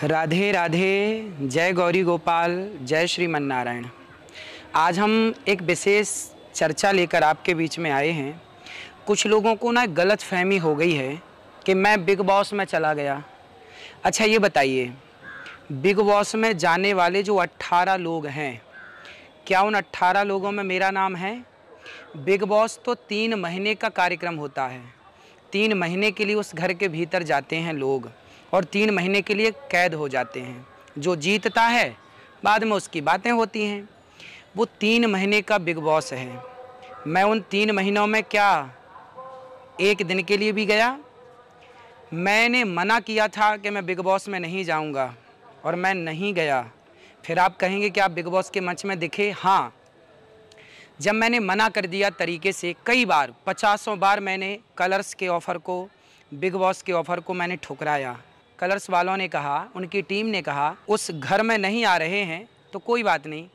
राधे राधे, जय गौरी गोपाल, जय श्रीमन नारायण। आज हम एक विशेष चर्चा लेकर आपके बीच में आए हैं। कुछ लोगों को ना गलत फहमी हो गई है कि मैं बिग बॉस में चला गया। अच्छा ये बताइए, बिग बॉस में जाने वाले जो 18 लोग हैं, क्या उन 18 लोगों में मेरा नाम है? बिग बॉस तो 3 महीने का कार्यक्रम होता है। 3 महीने के लिए उस घर के भीतर जाते हैं लोग और 3 महीने के लिए कैद हो जाते हैं। जो जीतता है बाद में उसकी बातें होती हैं। वो 3 महीने का बिग बॉस है। मैं उन 3 महीनों में क्या एक दिन के लिए भी गया? मैंने मना किया था कि मैं बिग बॉस में नहीं जाऊंगा और मैं नहीं गया। फिर आप कहेंगे कि आप बिग बॉस के मंच में दिखे। हाँ, जब मैंने मना कर दिया तरीके से, कई बार 50 बार मैंने कलर्स के ऑफ़र को, बिग बॉस के ऑफ़र को मैंने ठुकराया। कलर्स वालों ने कहा, उनकी टीम ने कहा उस घर में नहीं आ रहे हैं तो कोई बात नहीं,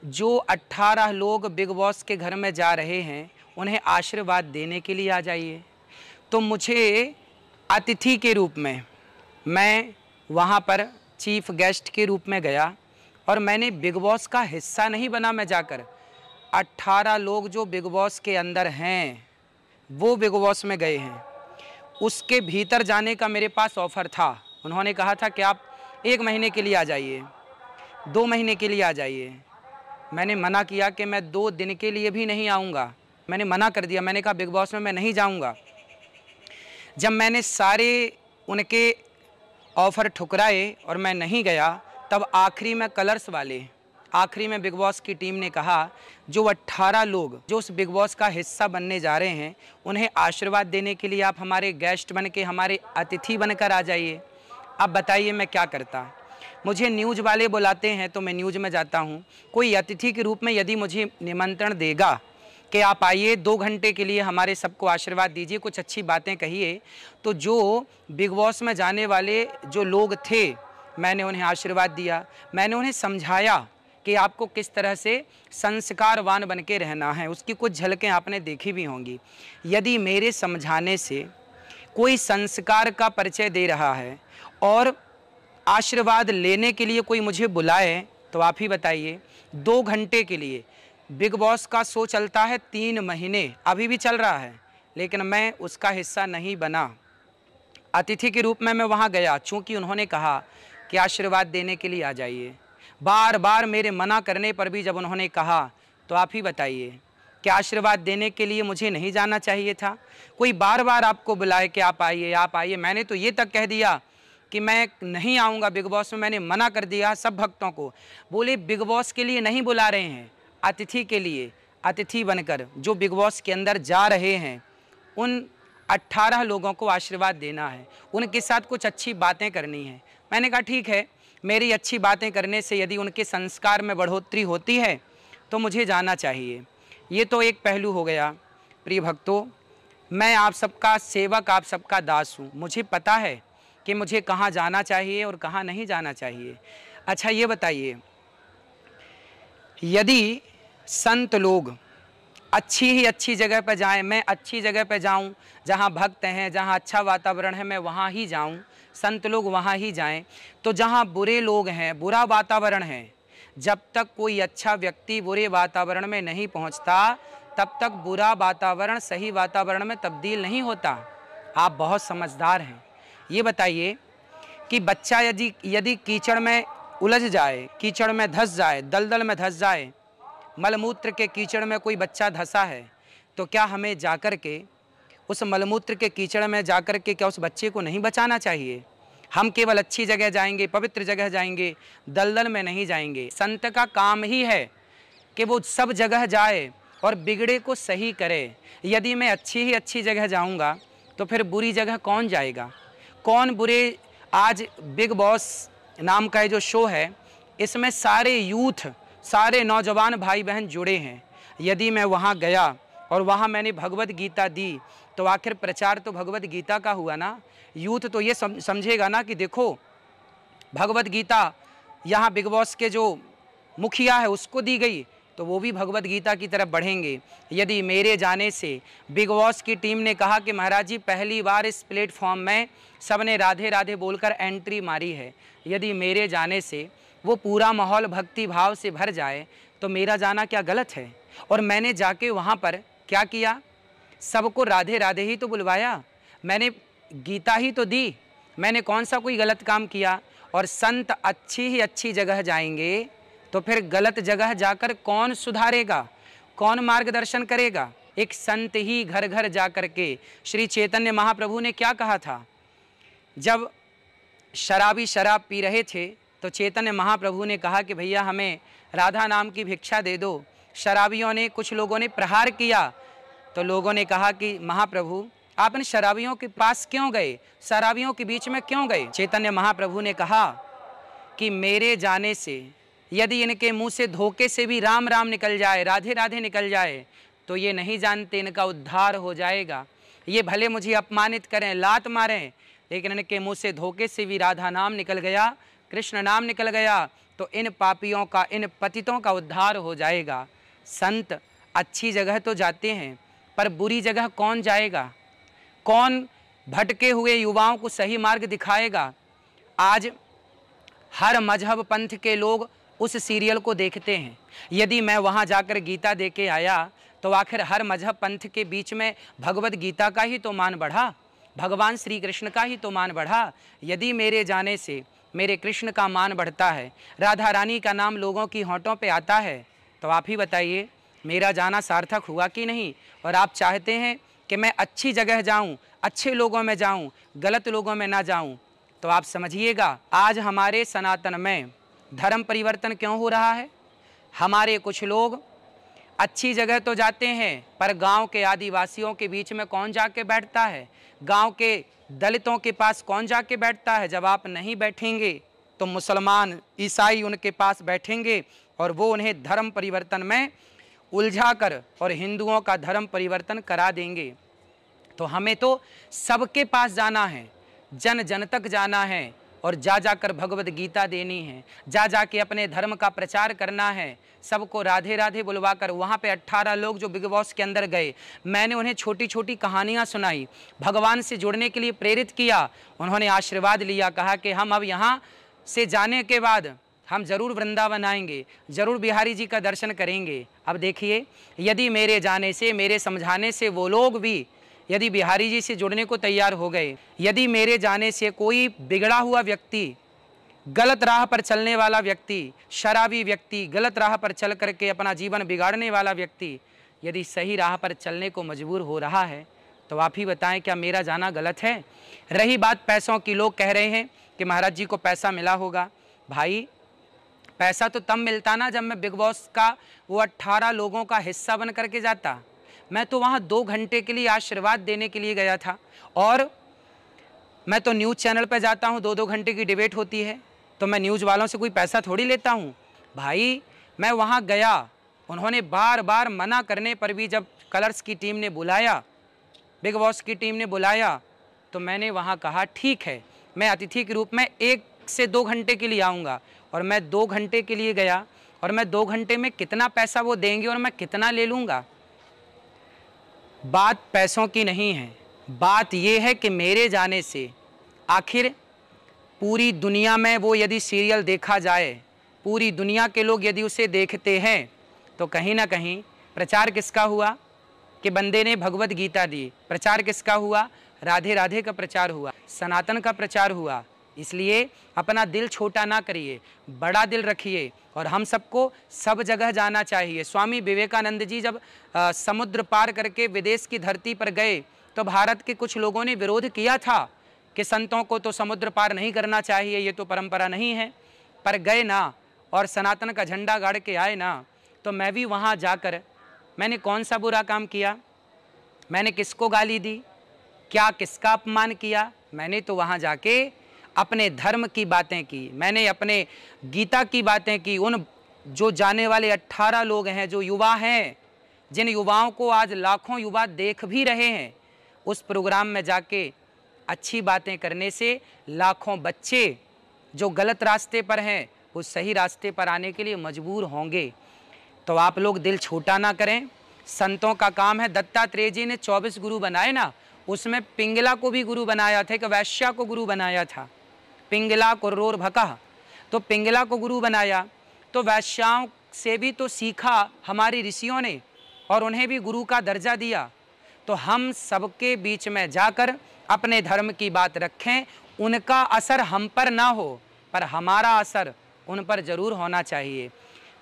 जो 18 लोग बिग बॉस के घर में जा रहे हैं उन्हें आशीर्वाद देने के लिए आ जाइए। तो मुझे अतिथि के रूप में, मैं वहाँ पर चीफ गेस्ट के रूप में गया और मैंने बिग बॉस का हिस्सा नहीं बना। मैं जाकर 18 लोग जो बिग बॉस के अंदर हैं वो बिग बॉस में गए हैं, उसके भीतर जाने का मेरे पास ऑफ़र था। उन्होंने कहा था कि आप 1 महीने के लिए आ जाइए, 2 महीने के लिए आ जाइए। मैंने मना किया कि मैं 2 दिन के लिए भी नहीं आऊँगा। मैंने मना कर दिया, मैंने कहा बिग बॉस में मैं नहीं जाऊँगा। जब मैंने सारे उनके ऑफ़र ठुकराए और मैं नहीं गया, तब आखिरी में कलर्स वाले, आखिरी में बिग बॉस की टीम ने कहा जो 18 लोग जो उस बिग बॉस का हिस्सा बनने जा रहे हैं उन्हें आशीर्वाद देने के लिए आप हमारे गेस्ट बन के, हमारे अतिथि बनकर आ जाइए। अब बताइए मैं क्या करता? मुझे न्यूज़ वाले बुलाते हैं तो मैं न्यूज़ में जाता हूँ। कोई अतिथि के रूप में यदि मुझे निमंत्रण देगा कि आप आइए 2 घंटे के लिए हमारे सबको आशीर्वाद दीजिए, कुछ अच्छी बातें कहिए, तो जो बिग बॉस में जाने वाले जो लोग थे मैंने उन्हें आशीर्वाद दिया। मैंने उन्हें समझाया कि आपको किस तरह से संस्कारवान बन के रहना है। उसकी कुछ झलकें आपने देखी भी होंगी। यदि मेरे समझाने से कोई संस्कार का परिचय दे रहा है और आशीर्वाद लेने के लिए कोई मुझे बुलाए तो आप ही बताइए। 2 घंटे के लिए बिग बॉस का शो चलता है 3 महीने, अभी भी चल रहा है, लेकिन मैं उसका हिस्सा नहीं बना। अतिथि के रूप में मैं वहाँ गया, चूँकि उन्होंने कहा कि आशीर्वाद देने के लिए आ जाइए। बार बार मेरे मना करने पर भी जब उन्होंने कहा तो आप ही बताइए कि आशीर्वाद देने के लिए मुझे नहीं जाना चाहिए था? कोई बार बार आपको बुलाए कि आप आइए आप आइए। मैंने तो ये तक कह दिया कि मैं नहीं आऊँगा बिग बॉस में। मैंने मना कर दिया सब भक्तों को। बोले बिग बॉस के लिए नहीं बुला रहे हैं, अतिथि के लिए, अतिथि बनकर जो बिग बॉस के अंदर जा रहे हैं उन 18 लोगों को आशीर्वाद देना है, उनके साथ कुछ अच्छी बातें करनी है। मैंने कहा ठीक है, मेरी अच्छी बातें करने से यदि उनके संस्कार में बढ़ोतरी होती है तो मुझे जाना चाहिए। ये तो एक पहलू हो गया। प्रिय भक्तों, मैं आप सबका सेवक, आप सबका दास हूँ। मुझे पता है कि मुझे कहाँ जाना चाहिए और कहाँ नहीं जाना चाहिए। अच्छा ये बताइए, यदि संत लोग अच्छी ही अच्छी जगह पर जाएं, मैं अच्छी जगह पर जाऊं, जहां भक्त हैं, जहां अच्छा वातावरण है, मैं वहां ही जाऊं, संत लोग वहां ही जाएं, तो जहां बुरे लोग हैं, बुरा वातावरण है, जब तक कोई अच्छा व्यक्ति बुरे वातावरण में नहीं पहुंचता तब तक बुरा वातावरण सही वातावरण में तब्दील नहीं होता। आप बहुत समझदार हैं। ये बताइए कि बच्चा यदि कीचड़ में उलझ जाए, कीचड़ में धंस जाए, दलदल में धंस जाए, मलमूत्र के कीचड़ में कोई बच्चा धंसा है, तो क्या हमें जाकर के उस मलमूत्र के कीचड़ में जाकर के क्या उस बच्चे को नहीं बचाना चाहिए? हम केवल अच्छी जगह जाएंगे, पवित्र जगह जाएंगे, दलदल में नहीं जाएंगे। संत का काम ही है कि वो सब जगह जाए और बिगड़े को सही करे। यदि मैं अच्छी ही अच्छी जगह जाऊंगा तो फिर बुरी जगह कौन जाएगा? कौन बुरे? आज बिग बॉस नाम का जो शो है, इसमें सारे यूथ, सारे नौजवान भाई बहन जुड़े हैं। यदि मैं वहाँ गया और वहाँ मैंने भगवत गीता दी तो आखिर प्रचार तो भगवत गीता का हुआ ना। यूथ तो ये समझेगा ना कि देखो भगवत गीता यहाँ बिग बॉस के जो मुखिया है उसको दी गई, तो वो भी भगवत गीता की तरफ बढ़ेंगे। यदि मेरे जाने से बिग बॉस की टीम ने कहा कि महाराज जी पहली बार इस प्लेटफॉर्म में सबने राधे राधे बोलकर एंट्री मारी है, यदि मेरे जाने से वो पूरा माहौल भक्ति भाव से भर जाए तो मेरा जाना क्या गलत है? और मैंने जाके वहाँ पर क्या किया? सबको राधे राधे ही तो बुलवाया, मैंने गीता ही तो दी, मैंने कौन सा कोई गलत काम किया? और संत अच्छी ही अच्छी जगह जाएंगे तो फिर गलत जगह जाकर कौन सुधारेगा, कौन मार्गदर्शन करेगा? एक संत ही घर घर जा कर के, श्री चैतन्य महाप्रभु ने क्या कहा था? जब शराबी शराब पी रहे थे तो चैतन्य महाप्रभु ने कहा कि भैया हमें राधा नाम की भिक्षा दे दो। शराबियों ने, कुछ लोगों ने प्रहार किया तो लोगों ने कहा कि महाप्रभु आप इन शराबियों के पास क्यों गए, शराबियों के बीच में क्यों गए? चैतन्य महाप्रभु ने कहा कि मेरे जाने से यदि इनके मुंह से धोखे से भी राम राम निकल जाए, राधे राधे निकल जाए, तो ये नहीं जानते इनका उद्धार हो जाएगा। ये भले मुझे अपमानित करें, लात मारें, लेकिन इनके मुंह से धोखे से भी राधा नाम निकल गया, कृष्ण नाम निकल गया, तो इन पापियों का, इन पतितों का उद्धार हो जाएगा। संत अच्छी जगह तो जाते हैं, पर बुरी जगह कौन जाएगा? कौन भटके हुए युवाओं को सही मार्ग दिखाएगा? आज हर मजहब पंथ के लोग उस सीरियल को देखते हैं। यदि मैं वहाँ जाकर गीता दे के आया तो आखिर हर मजहब पंथ के बीच में भगवत गीता का ही तो मान बढ़ा, भगवान श्री कृष्ण का ही तो मान बढ़ा। यदि मेरे जाने से मेरे कृष्ण का मान बढ़ता है, राधा रानी का नाम लोगों की होंठों पे आता है, तो आप ही बताइए मेरा जाना सार्थक हुआ कि नहीं? और आप चाहते हैं कि मैं अच्छी जगह जाऊं, अच्छे लोगों में जाऊं, गलत लोगों में ना जाऊं, तो आप समझिएगा आज हमारे सनातन में धर्म परिवर्तन क्यों हो रहा है। हमारे कुछ लोग अच्छी जगह तो जाते हैं, पर गांव के आदिवासियों के बीच में कौन जाके बैठता है? गांव के दलितों के पास कौन जाके बैठता है? जब आप नहीं बैठेंगे तो मुसलमान, ईसाई उनके पास बैठेंगे और वो उन्हें धर्म परिवर्तन में उलझा कर और हिंदुओं का धर्म परिवर्तन करा देंगे। तो हमें तो सबके पास जाना है, जन जन तक जाना है और जा जाकर भगवत गीता देनी है, जा जाके अपने धर्म का प्रचार करना है, सबको राधे राधे बुलवाकर। वहाँ पे 18 लोग जो बिग बॉस के अंदर गए, मैंने उन्हें छोटी छोटी कहानियाँ सुनाई, भगवान से जुड़ने के लिए प्रेरित किया, उन्होंने आशीर्वाद लिया, कहा कि हम अब यहाँ से जाने के बाद हम ज़रूर वृंदावन आएंगे, ज़रूर बिहारी जी का दर्शन करेंगे। अब देखिए, यदि मेरे जाने से, मेरे समझाने से वो लोग भी यदि बिहारी जी से जुड़ने को तैयार हो गए, यदि मेरे जाने से कोई बिगड़ा हुआ व्यक्ति, गलत राह पर चलने वाला व्यक्ति, शराबी व्यक्ति, गलत राह पर चल करके अपना जीवन बिगाड़ने वाला व्यक्ति यदि सही राह पर चलने को मजबूर हो रहा है, तो आप ही बताएं क्या मेरा जाना गलत है? रही बात पैसों की, लोग कह रहे हैं कि महाराज जी को पैसा मिला होगा। भाई पैसा तो तब मिलता ना जब मैं बिग बॉस का वो 18 लोगों का हिस्सा बन करके जाता। मैं तो वहाँ 2 घंटे के लिए आशीर्वाद देने के लिए गया था, और मैं तो न्यूज़ चैनल पर जाता हूँ, 2-2 घंटे की डिबेट होती है, तो मैं न्यूज़ वालों से कोई पैसा थोड़ी लेता हूँ। भाई मैं वहाँ गया, उन्होंने बार बार मना करने पर भी जब कलर्स की टीम ने बुलाया, बिग बॉस की टीम ने बुलाया, तो मैंने वहाँ कहा ठीक है, मैं अतिथि के रूप में 1 से 2 घंटे के लिए आऊँगा। और मैं 2 घंटे के लिए गया, और मैं 2 घंटे में कितना पैसा वो देंगे और मैं कितना ले लूँगा। बात पैसों की नहीं है, बात ये है कि मेरे जाने से आखिर पूरी दुनिया में वो यदि सीरियल देखा जाए, पूरी दुनिया के लोग यदि उसे देखते हैं, तो कहीं ना कहीं प्रचार किसका हुआ कि बंदे ने भगवत गीता दी? प्रचार किसका हुआ? राधे राधे का प्रचार हुआ, सनातन का प्रचार हुआ। इसलिए अपना दिल छोटा ना करिए, बड़ा दिल रखिए, और हम सबको सब जगह जाना चाहिए। स्वामी विवेकानंद जी जब समुद्र पार करके विदेश की धरती पर गए, तो भारत के कुछ लोगों ने विरोध किया था कि संतों को तो समुद्र पार नहीं करना चाहिए, ये तो परंपरा नहीं है। पर गए ना और सनातन का झंडा गाड़ के आए ना। तो मैं भी वहाँ जाकर मैंने कौन सा बुरा काम किया? मैंने किसको गाली दी? क्या किसका अपमान किया? मैंने तो वहाँ जाके अपने धर्म की बातें की, मैंने अपने गीता की बातें की। उन जो जाने वाले 18 लोग हैं, जो युवा हैं, जिन युवाओं को आज लाखों युवा देख भी रहे हैं, उस प्रोग्राम में जाके अच्छी बातें करने से लाखों बच्चे जो गलत रास्ते पर हैं वो सही रास्ते पर आने के लिए मजबूर होंगे। तो आप लोग दिल छोटा ना करें। संतों का काम है। दत्तात्रेय जी ने 24 गुरु बनाए ना, उसमें पिंगला को भी गुरु बनाया था, एक वैश्या को गुरु बनाया था, पिंगला कुर्रोर भकह। तो पिंगला को गुरु बनाया, तो वैश्याओं से भी तो सीखा हमारी ऋषियों ने और उन्हें भी गुरु का दर्जा दिया। तो हम सबके बीच में जाकर अपने धर्म की बात रखें। उनका असर हम पर ना हो, पर हमारा असर उन पर जरूर होना चाहिए।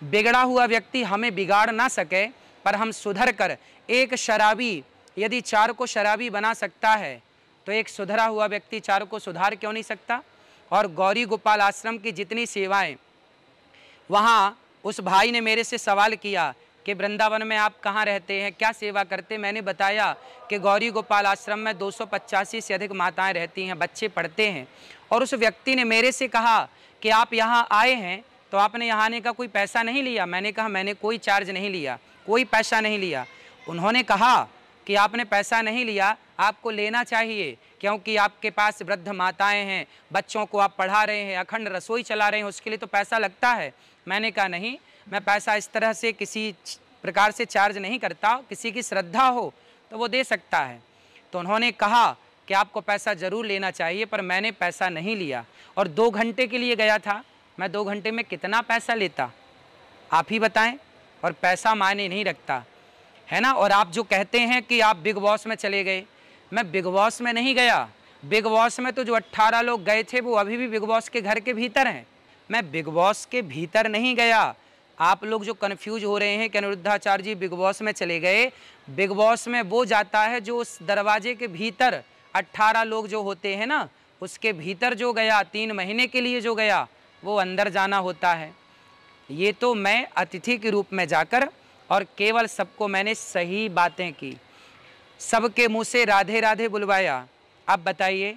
बिगड़ा हुआ व्यक्ति हमें बिगाड़ ना सके, पर हम सुधर कर, एक शराबी यदि 4 को शराबी बना सकता है, तो एक सुधरा हुआ व्यक्ति 4 को सुधार क्यों नहीं सकता। और गौरी गोपाल आश्रम की जितनी सेवाएं, वहाँ उस भाई ने मेरे से सवाल किया कि वृंदावन में आप कहाँ रहते हैं, क्या सेवा करते। मैंने बताया कि गौरी गोपाल आश्रम में 285 से अधिक माताएं रहती हैं, बच्चे पढ़ते हैं। और उस व्यक्ति ने मेरे से कहा कि आप यहाँ आए हैं तो आपने यहाँ आने का कोई पैसा नहीं लिया। मैंने कहा मैंने कोई चार्ज नहीं लिया, कोई पैसा नहीं लिया। उन्होंने कहा कि आपने पैसा नहीं लिया, आपको लेना चाहिए, क्योंकि आपके पास वृद्ध माताएं हैं, बच्चों को आप पढ़ा रहे हैं, अखंड रसोई चला रहे हैं, उसके लिए तो पैसा लगता है। मैंने कहा नहीं, मैं पैसा इस तरह से किसी प्रकार से चार्ज नहीं करता, किसी की श्रद्धा हो तो वो दे सकता है। तो उन्होंने कहा कि आपको पैसा ज़रूर लेना चाहिए, पर मैंने पैसा नहीं लिया और 2 घंटे के लिए गया था। मैं 2 घंटे में कितना पैसा लेता, आप ही बताएं। और पैसा मायने नहीं रखता है ना। और आप जो कहते हैं कि आप बिग बॉस में चले गए, मैं बिग बॉस में नहीं गया। बिग बॉस में तो जो 18 लोग गए थे वो अभी भी बिग बॉस के घर के भीतर हैं। मैं बिग बॉस के भीतर नहीं गया। आप लोग जो कन्फ्यूज हो रहे हैं कि अनिरुद्धाचार्य जी बिग बॉस में चले गए, बिग बॉस में वो जाता है जो उस दरवाजे के भीतर 18 लोग जो होते हैं ना, उसके भीतर जो गया, 3 महीने के लिए जो गया, वो अंदर जाना होता है। ये तो मैं अतिथि के रूप में जाकर और केवल सबको मैंने सही बातें की, सबके मुंह से राधे राधे बुलवाया। अब बताइए,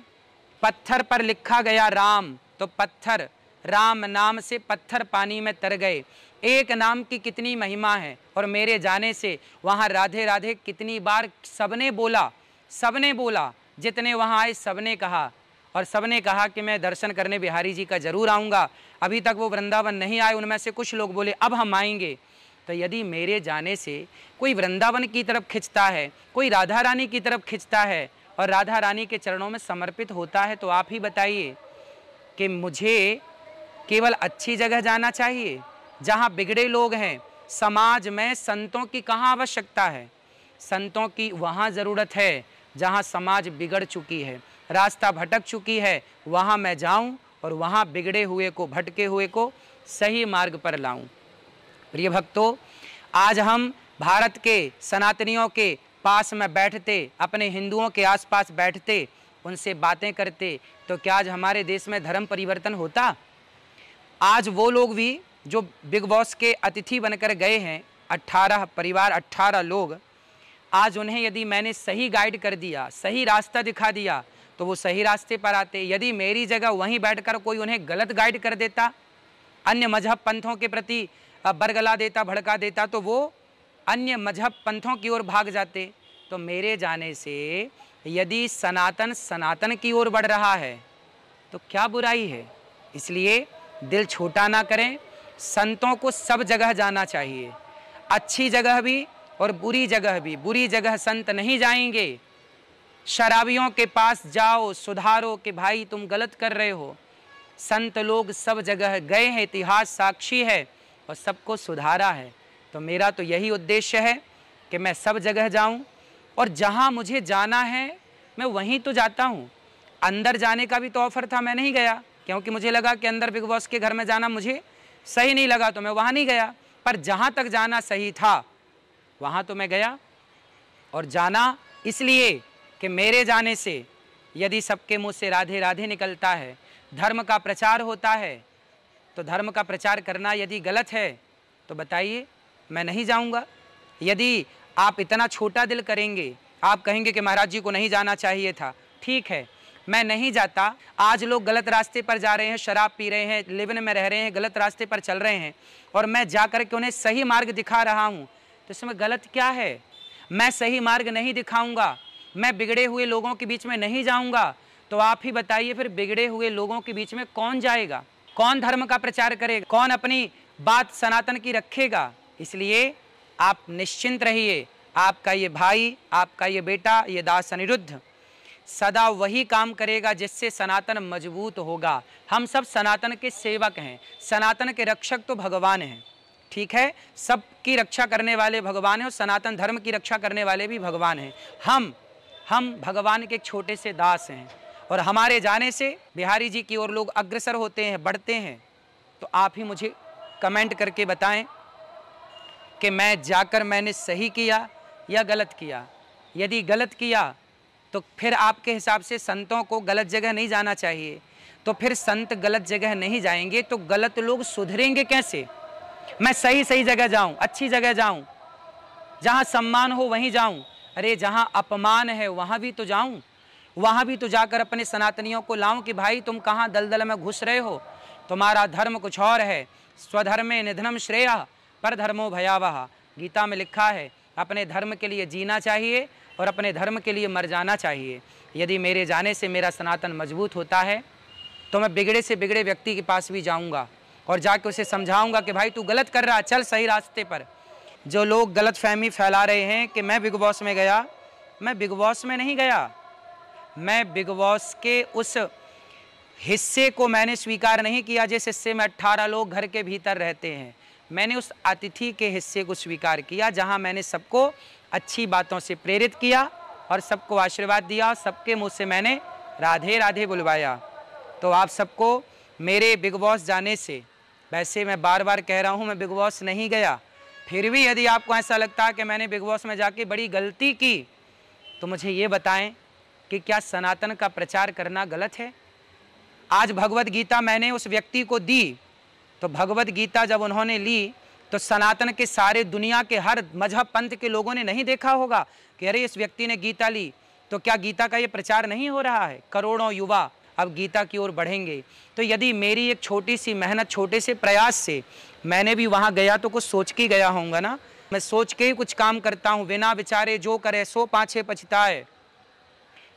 पत्थर पर लिखा गया राम, तो पत्थर, राम नाम से पत्थर पानी में तर गए। एक नाम की कितनी महिमा है। और मेरे जाने से वहाँ राधे राधे कितनी बार सबने बोला, सबने बोला, जितने वहाँ आए सबने कहा। और सबने कहा कि मैं दर्शन करने बिहारी जी का जरूर आऊँगा। अभी तक वो वृंदावन नहीं आए, उनमें से कुछ लोग बोले अब हम आएंगे। तो यदि मेरे जाने से कोई वृंदावन की तरफ खिंचता है, कोई राधा रानी की तरफ खिंचता है और राधा रानी के चरणों में समर्पित होता है, तो आप ही बताइए कि मुझे केवल अच्छी जगह जाना चाहिए जहाँ बिगड़े लोग हैं। समाज में संतों की कहाँ आवश्यकता है। संतों की वहाँ ज़रूरत है जहाँ समाज बिगड़ चुकी है, रास्ता भटक चुकी है। वहाँ मैं जाऊँ और वहाँ बिगड़े हुए को, भटके हुए को सही मार्ग पर लाऊं। प्रिय भक्तों, आज हम भारत के सनातनियों के पास में बैठते, अपने हिंदुओं के आसपास बैठते, उनसे बातें करते, तो क्या आज हमारे देश में धर्म परिवर्तन होता। आज वो लोग भी जो बिग बॉस के अतिथि बनकर गए हैं, 18 परिवार, 18 लोग, आज उन्हें यदि मैंने सही गाइड कर दिया, सही रास्ता दिखा दिया, तो वो सही रास्ते पर आते। यदि मेरी जगह वहीं बैठकर कोई उन्हें गलत गाइड कर देता, अन्य मजहब पंथों के प्रति बरगला देता, भड़का देता, तो वो अन्य मजहब पंथों की ओर भाग जाते। तो मेरे जाने से यदि सनातन की ओर बढ़ रहा है तो क्या बुराई है। इसलिए दिल छोटा ना करें। संतों को सब जगह जाना चाहिए, अच्छी जगह भी और बुरी जगह भी। बुरी जगह संत नहीं जाएंगे। शराबियों के पास जाओ, सुधारो कि भाई तुम गलत कर रहे हो। संत लोग सब जगह गए हैं, इतिहास साक्षी है, और सबको सुधारा है। तो मेरा तो यही उद्देश्य है कि मैं सब जगह जाऊं और जहां मुझे जाना है मैं वहीं तो जाता हूं। अंदर जाने का भी तो ऑफर था, मैं नहीं गया, क्योंकि मुझे लगा कि अंदर बिग बॉस के घर में जाना मुझे सही नहीं लगा, तो मैं वहाँ नहीं गया। पर जहाँ तक जाना सही था वहाँ तो मैं गया। और जाना इसलिए कि मेरे जाने से यदि सबके मुँह से राधे राधे निकलता है, धर्म का प्रचार होता है, तो धर्म का प्रचार करना यदि गलत है तो बताइए, मैं नहीं जाऊंगा। यदि आप इतना छोटा दिल करेंगे, आप कहेंगे कि महाराज जी को नहीं जाना चाहिए था, ठीक है, मैं नहीं जाता। आज लोग गलत रास्ते पर जा रहे हैं, शराब पी रहे हैं, लिवन में रह रहे हैं, गलत रास्ते पर चल रहे हैं, और मैं जाकर के उन्हें सही मार्ग दिखा रहा हूँ, तो इसमें गलत क्या है। मैं सही मार्ग नहीं दिखाऊंगा, मैं बिगड़े हुए लोगों के बीच में नहीं जाऊंगा, तो आप ही बताइए फिर बिगड़े हुए लोगों के बीच में कौन जाएगा, कौन धर्म का प्रचार करेगा, कौन अपनी बात सनातन की रखेगा। इसलिए आप निश्चिंत रहिए, आपका ये भाई, आपका ये बेटा, ये दास अनिरुद्ध सदा वही काम करेगा जिससे सनातन मजबूत होगा। हम सब सनातन के सेवक हैं, सनातन के रक्षक तो भगवान हैं, ठीक है, सबकी रक्षा करने वाले भगवान हैं और सनातन धर्म की रक्षा करने वाले भी भगवान हैं। हम भगवान के एक छोटे से दास हैं और हमारे जाने से बिहारी जी की ओर लोग अग्रसर होते हैं, बढ़ते हैं। तो आप ही मुझे कमेंट करके बताएं कि मैं जाकर मैंने सही किया या गलत किया। यदि गलत किया तो फिर आपके हिसाब से संतों को गलत जगह नहीं जाना चाहिए, तो फिर संत गलत जगह नहीं जाएंगे तो गलत लोग सुधरेंगे कैसे? मैं सही जगह जाऊं, अच्छी जगह जाऊं, जहां सम्मान हो वहीं जाऊं। अरे जहां अपमान है वहां भी तो जाऊं, वहां भी तो जाकर अपने सनातनियों को लाऊं कि भाई तुम कहां दलदल में घुस रहे हो, तुम्हारा धर्म कुछ और है। स्वधर्मे निधनम श्रेयः पर धर्मो भयावह, गीता में लिखा है अपने धर्म के लिए जीना चाहिए और अपने धर्म के लिए मर जाना चाहिए। यदि मेरे जाने से मेरा सनातन मजबूत होता है तो मैं बिगड़े से बिगड़े व्यक्ति के पास भी जाऊंगा और जाके उसे समझाऊंगा कि भाई तू गलत कर रहा है, चल सही रास्ते पर। जो लोग गलत फहमी फैला रहे हैं कि मैं बिग बॉस में गया, मैं बिग बॉस में नहीं गया, मैं बिग बॉस के उस हिस्से को मैंने स्वीकार नहीं किया जिस हिस्से में 18 लोग घर के भीतर रहते हैं। मैंने उस अतिथि के हिस्से को स्वीकार किया जहां मैंने सबको अच्छी बातों से प्रेरित किया और सबको आशीर्वाद दिया और सबके मुंह से मैंने राधे राधे बुलवाया। तो आप सबको मेरे बिग बॉस जाने से, वैसे मैं बार बार कह रहा हूं मैं बिग बॉस नहीं गया, फिर भी यदि आपको ऐसा लगता है कि मैंने बिग बॉस में जाके बड़ी गलती की तो मुझे ये बताएं कि क्या सनातन का प्रचार करना गलत है? आज भगवत गीता मैंने उस व्यक्ति को दी, तो भगवत गीता जब उन्होंने ली तो सनातन के सारे दुनिया के हर मजहब पंथ के लोगों ने नहीं देखा होगा कि अरे इस व्यक्ति ने गीता ली, तो क्या गीता का ये प्रचार नहीं हो रहा है? करोड़ों युवा अब गीता की ओर बढ़ेंगे। तो यदि मेरी एक छोटी सी मेहनत, छोटे से प्रयास से मैंने भी वहाँ गया तो कुछ सोच के गया होऊंगा ना। मैं सोच के ही कुछ काम करता हूँ, बिना विचारे जो करे सो पाछे पछताए,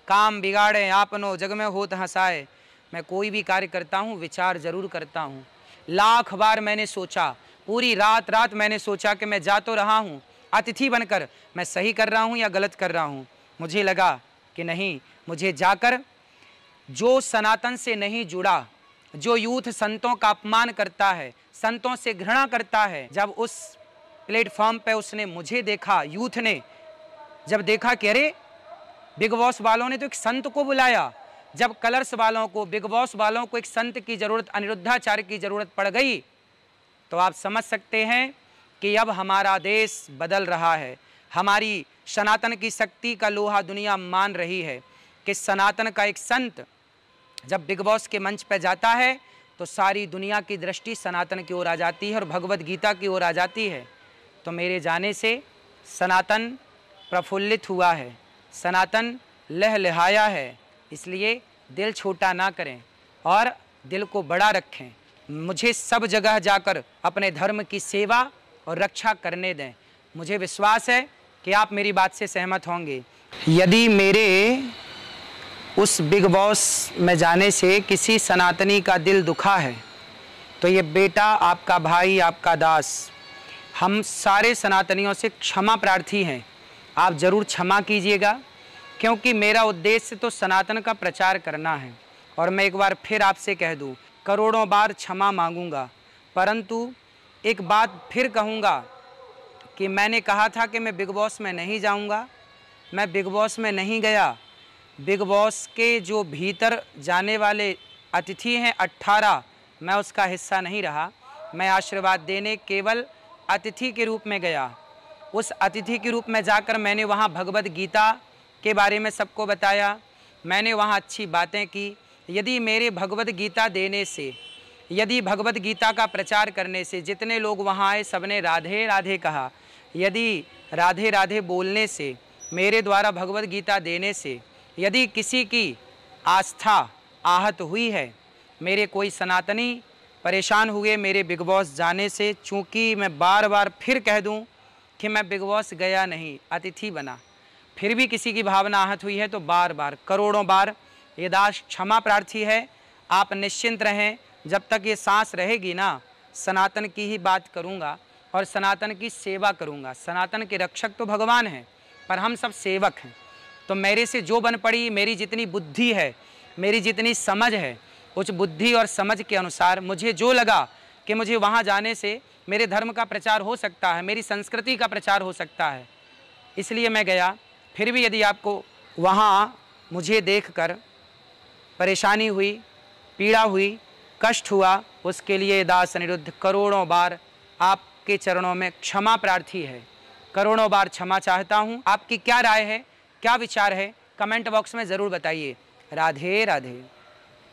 काम बिगाड़े आपनो जग में होत हंसाए। मैं कोई भी कार्य करता हूँ विचार जरूर करता हूँ। लाख बार मैंने सोचा, पूरी रात मैंने सोचा कि मैं जा तो रहा हूँ अतिथि बनकर, मैं सही कर रहा हूँ या गलत कर रहा हूँ। मुझे लगा कि नहीं, मुझे जाकर जो सनातन से नहीं जुड़ा, जो यूथ संतों का अपमान करता है, संतों से घृणा करता है, जब उस प्लेटफॉर्म पे उसने मुझे देखा, यूथ ने जब देखा कि अरे बिग बॉस वालों ने तो एक संत को बुलाया, जब कलर्स वालों को, बिग बॉस वालों को एक संत की जरूरत, अनिरुद्धाचार्य की जरूरत पड़ गई, तो आप समझ सकते हैं कि अब हमारा देश बदल रहा है। हमारी सनातन की शक्ति का लोहा दुनिया मान रही है कि सनातन का एक संत जब बिग बॉस के मंच पर जाता है तो सारी दुनिया की दृष्टि सनातन की ओर आ जाती है और भगवत गीता की ओर आ जाती है। तो मेरे जाने से सनातन प्रफुल्लित हुआ है, सनातन लहलहाया है। इसलिए दिल छोटा ना करें और दिल को बड़ा रखें। मुझे सब जगह जाकर अपने धर्म की सेवा और रक्षा करने दें। मुझे विश्वास है कि आप मेरी बात से सहमत होंगे। यदि मेरे उस बिग बॉस में जाने से किसी सनातनी का दिल दुखा है तो ये बेटा, आपका भाई, आपका दास, हम सारे सनातनियों से क्षमा प्रार्थी हैं। आप ज़रूर क्षमा कीजिएगा, क्योंकि मेरा उद्देश्य तो सनातन का प्रचार करना है। और मैं एक बार फिर आपसे कह दूं, करोड़ों बार क्षमा मांगूंगा, परंतु एक बात फिर कहूंगा कि मैंने कहा था कि मैं बिग बॉस में नहीं जाऊंगा, मैं बिग बॉस में नहीं गया। बिग बॉस के जो भीतर जाने वाले अतिथि हैं 18, मैं उसका हिस्सा नहीं रहा। मैं आशीर्वाद देने केवल अतिथि के रूप में गया। उस अतिथि के रूप में जाकर मैंने वहाँ भगवत गीता के बारे में सबको बताया, मैंने वहाँ अच्छी बातें की। यदि मेरे भगवत गीता देने से, यदि भगवत गीता का प्रचार करने से जितने लोग वहाँ आए सबने राधे राधे कहा, यदि राधे राधे बोलने से, मेरे द्वारा भगवत गीता देने से यदि किसी की आस्था आहत हुई है, मेरे कोई सनातनी परेशान हुए मेरे बिग बॉस जाने से, चूँकि मैं बार बार फिर कह दूँ कि मैं बिग बॉस गया नहीं, अतिथि बना, फिर भी किसी की भावना आहत हुई है तो बार बार, करोड़ों बार ये दास क्षमा प्रार्थी है। आप निश्चिंत रहें, जब तक ये सांस रहेगी ना, सनातन की ही बात करूँगा। और सनातन की सेवा करूँगा। सनातन के रक्षक तो भगवान हैं, पर हम सब सेवक हैं। तो मेरे से जो बन पड़ी, मेरी जितनी बुद्धि है, मेरी जितनी समझ है, उस बुद्धि और समझ के अनुसार मुझे जो लगा कि मुझे वहाँ जाने से मेरे धर्म का प्रचार हो सकता है, मेरी संस्कृति का प्रचार हो सकता है, इसलिए मैं गया। फिर भी यदि आपको वहाँ मुझे देखकर परेशानी हुई, पीड़ा हुई, कष्ट हुआ, उसके लिए दास अनिरुद्ध करोड़ों बार आपके चरणों में क्षमा प्रार्थी है, करोड़ों बार क्षमा चाहता हूँ। आपकी क्या राय है, क्या विचार है, कमेंट बॉक्स में ज़रूर बताइए। राधे राधे।